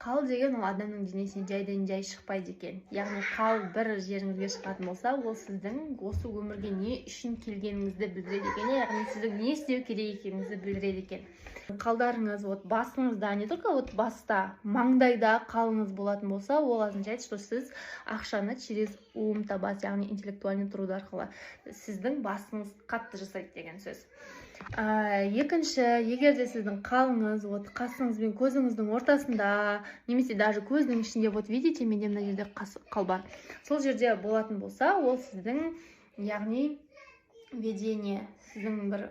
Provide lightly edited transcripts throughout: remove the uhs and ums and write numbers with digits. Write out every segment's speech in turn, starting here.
Қал деген ол адамның денесіне жайдан жай шықпайды екен. Яғни қал бір жеріңізге шығатын болса, ол сіздің осы өмірге не үшін келгеніңізді білдіреді екен, яғни сіздің не істеу керек екеніңізді білдіреді екен. Қалдарыңыз басыңызда, не только баста, маңдайда қалыңыз болатын болса, ол означает, что сіз ақшаны через ум табасыз, яғни интеллектуальный труд арқылы сіздің басыңыз қатты жасайды деген сөз. Екінші, егер де сіздің қалыңыз қасыңыз бен көзіңіздің ортасында, немесе даже көздің ішінде, видите, менде мына жерде қал бар. Сол жерде болатын болса, ол сіздің, яғни видение, сіздің бір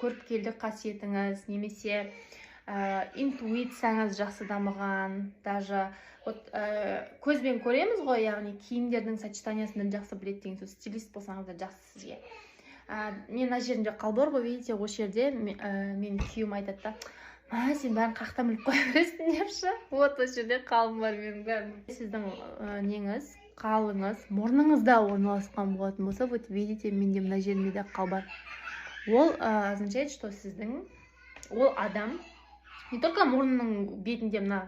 көріпкелдік қасиетіңіз, немесе интуицияңыз жақсы дамыған, даже көзбен көреміз ғой, яғни киімдердің сочетаниясын жақсы біледі деген сөз. Стилист болсаңыз да жақсы сізге. Мен мына жерінде қал бар ғой, видите, осы жерде мен күйеуім айтады да, сен бәрін қақтан біліп қоя бересің депші. Осы жерде қалым бар менің бәрін. Сіздің неңіз, қалыңыз мұрныңызда орналасқан болатын болса, видите, менде мына жерінде де қал бар. Ол означает, что сіздің, ол адам, не только мұрнының бетінде мына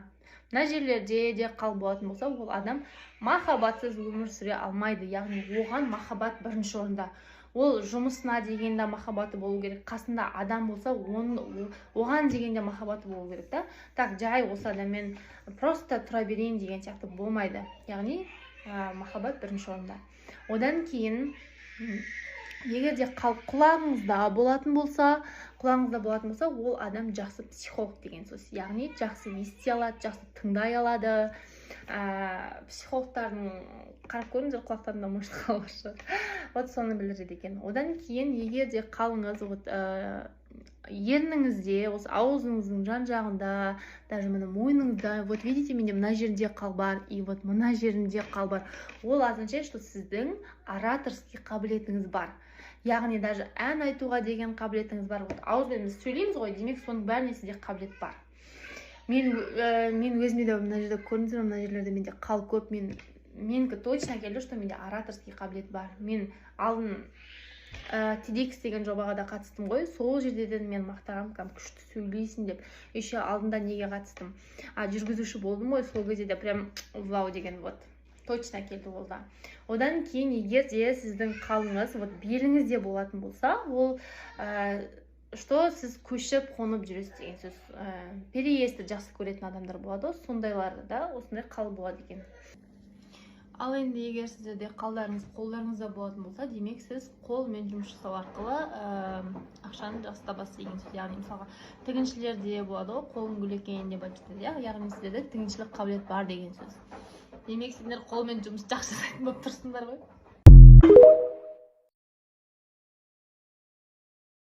жерлерде де қал болатын болса, ол адам махаббатсыз өмір сүре алмайды. Яғни оған махаббат бірінші орында. Ол жұмысына дегенде махаббаты болу керек. Қасында адам болса, оған дегенде махаббаты болу керек та. Так, жай осы адаммен просто тұра берейін деген сияқты болмайды. Яғни махаббат бірінші орында. Одан кейін, егер де құлағыңызда болатын болса, ол адам жақсы психолог деген сөз. Яғни жақсы ести алады, жақсы тыңдай алады. Психологтардың қарап көріңіздер, құлақтарында может қалғышы. Соны білдіреді екен. Одан кейін, егер де қалыңыз ерніңізде, аузыңыздың жан жағында, даже мына мойныңызда, видите, менде мына жерінде қал бар, и мына жерінде қал бар. Ол означает, что сіздің ораторский қабілетіңіз бар. Яғни даже ән айтуға деген қабілетіңіз бар. Ауызбен біз сөйлейміз ғой, демек соның бәріне сізде қабілет бар. Мен өзіме де мына жерде көрдіңіздер, мына жерлерде менде қал көп. Менікі точно келді, что менде ораторский қабілет бар. Мен алдын TEDx деген жобаға да қатыстым ғой, сол жерден мен мақтағам, күшті сөйлейсің деп. Еще алдында неге қатыстым? Жүргізуші болдым ғой, сол кезде де прям вау деген точно келді ол да. Одан кейін, егер де сіздің қалыңыз беліңізде болатын болса, ол что сіз көшіп қонып жүресіз деген сөз. Переезді жақсы көретін адамдар болады, сондайларды да осындай қал болады екен. Ал енді егер сіздерде қалдарыңыз қолдарыңызда болатын болса, демек сіз қолмен жұмыс жасау арқылы ақшаны жақсы табасыз деген сөз. Яғни мысалға тігіншілерде болады ғой, қолың гүл екен деп айтады, яғни сіздерде тігіншілік қабілет бар деген сөз. Демек сіздер қолмен жұмыс жақсы жасайтын болып тұрсыңдар ғой.